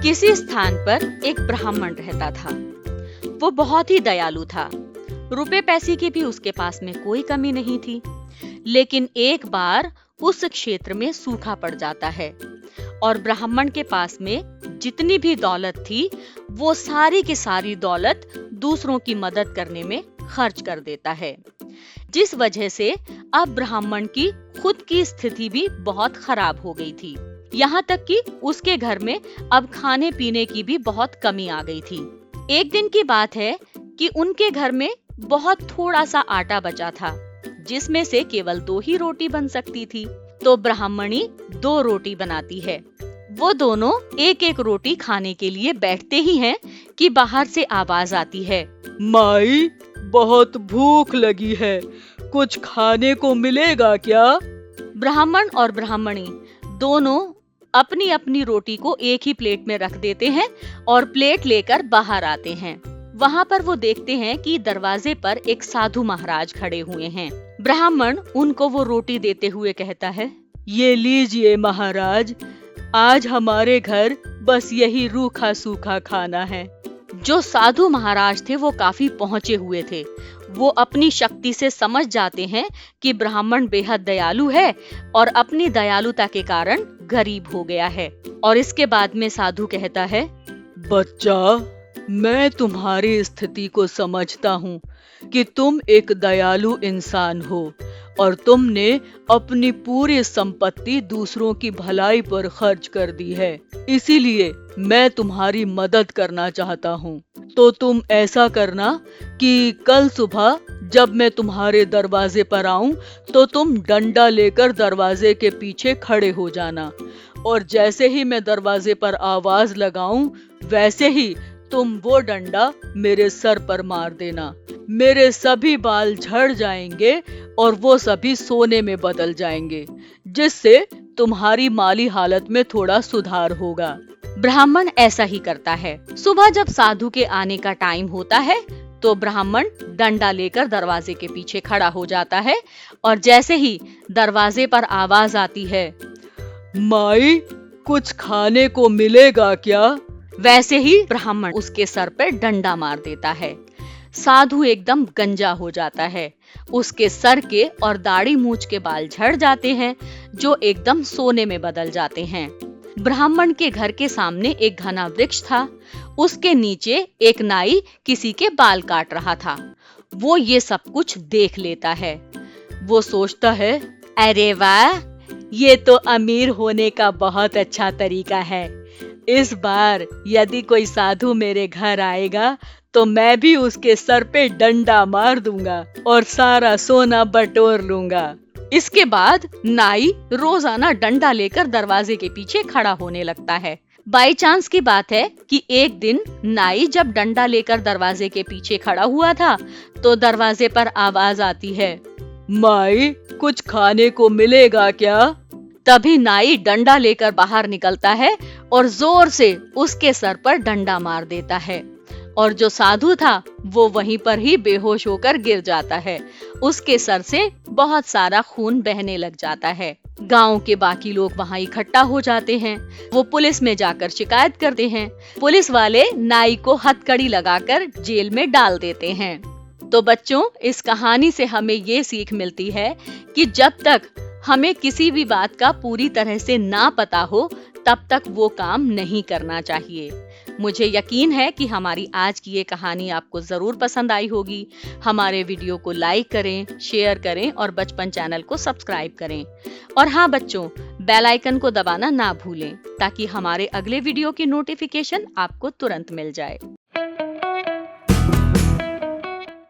किसी स्थान पर एक ब्राह्मण रहता था। वो बहुत ही दयालु था। रुपए पैसे की भी उसके पास में कोई कमी नहीं थी। लेकिन एक बार उस क्षेत्र में सूखा पड़ जाता है और ब्राह्मण के पास में जितनी भी दौलत थी वो सारी की सारी दौलत दूसरों की मदद करने में खर्च कर देता है, जिस वजह से अब ब्राह्मण की खुद की स्थिति भी बहुत खराब हो गई थी। यहाँ तक कि उसके घर में अब खाने पीने की भी बहुत कमी आ गई थी। एक दिन की बात है कि उनके घर में बहुत थोड़ा सा आटा बचा था, जिसमें से केवल 2 ही रोटी बन सकती थी। तो ब्राह्मणी 2 रोटी बनाती है। वो दोनों एक एक रोटी खाने के लिए बैठते ही हैं कि बाहर से आवाज आती है, माई, बहुत भूख लगी है, कुछ खाने को मिलेगा क्या? ब्राह्मण और ब्राह्मणी दोनों अपनी अपनी रोटी को एक ही प्लेट में रख देते हैं और प्लेट लेकर बाहर आते हैं। वहाँ पर वो देखते हैं कि दरवाजे पर एक साधु महाराज खड़े हुए हैं। ब्राह्मण उनको वो रोटी देते हुए कहता है, ये लीजिए महाराज, आज हमारे घर बस यही रूखा सूखा खाना है। जो साधु महाराज थे वो काफी पहुंचे हुए थे। वो अपनी शक्ति से समझ जाते हैं कि ब्राह्मण बेहद दयालु है और अपनी दयालुता के कारण गरीब हो गया है। और इसके बाद में साधु कहता है, बच्चा, मैं तुम्हारी स्थिति को समझता हूँ कि तुम एक दयालु इंसान हो और तुमने अपनी पूरी संपत्ति दूसरों की भलाई पर खर्च कर दी है, इसीलिए मैं तुम्हारी मदद करना चाहता हूँ। तो तुम ऐसा करना कि कल सुबह जब मैं तुम्हारे दरवाजे पर आऊं तो तुम डंडा लेकर दरवाजे के पीछे खड़े हो जाना और जैसे ही मैं दरवाजे पर आवाज लगाऊं वैसे ही तुम वो डंडा मेरे सर पर मार देना। मेरे सभी बाल झड़ जाएंगे और वो सभी सोने में बदल जाएंगे, जिससे तुम्हारी माली हालत में थोड़ा सुधार होगा। ब्राह्मण ऐसा ही करता है। सुबह जब साधु के आने का टाइम होता है तो ब्राह्मण डंडा लेकर दरवाजे के पीछे खड़ा हो जाता है और जैसे ही दरवाजे पर आवाज आती है, माई, कुछ खाने को मिलेगा क्या? वैसे ही ब्राह्मण उसके सर पर डंडा मार देता है। साधु एकदम गंजा हो जाता है। उसके सर के और दाढ़ी मूंछ के बाल झड़ जाते हैं, जो एकदम सोने में बदल जाते हैं। ब्राह्मण के घर के सामने एक घना वृक्ष था। उसके नीचे एक नाई किसी के बाल काट रहा था। वो ये सब कुछ देख लेता है। वो सोचता है, अरे वाह, ये तो अमीर होने का बहुत अच्छा तरीका है। इस बार यदि कोई साधु मेरे घर आएगा तो मैं भी उसके सर पे डंडा मार दूंगा और सारा सोना बटोर लूंगा। इसके बाद नाई रोजाना डंडा लेकर दरवाजे के पीछे खड़ा होने लगता है। बाई चांस की बात है कि एक दिन नाई जब डंडा लेकर दरवाजे के पीछे खड़ा हुआ था तो दरवाजे पर आवाज आती है, माई, कुछ खाने को मिलेगा क्या? तभी नाई डंडा लेकर बाहर निकलता है और जोर से उसके सर पर डंडा मार देता है और जो साधु था वो वहीं पर ही बेहोश होकर गिर जाता है। उसके सर से बहुत सारा खून बहने लग जाता है। गांव के बाकी लोग वहां इकट्ठा हो जाते हैं। वो पुलिस में जाकर शिकायत करते हैं। पुलिस वाले नाई को हथकड़ी लगाकर जेल में डाल देते हैं। तो बच्चों, इस कहानी से हमें ये सीख मिलती है कि जब तक हमें किसी भी बात का पूरी तरह से ना पता हो तब तक वो काम नहीं करना चाहिए। मुझे यकीन है कि हमारी आज की ये कहानी आपको जरूर पसंद आई होगी। हमारे वीडियो को लाइक करें, शेयर करें और बचपन चैनल को सब्सक्राइब करें। और हाँ बच्चों, बेल आइकन को दबाना ना भूलें ताकि हमारे अगले वीडियो की नोटिफिकेशन आपको तुरंत मिल जाए।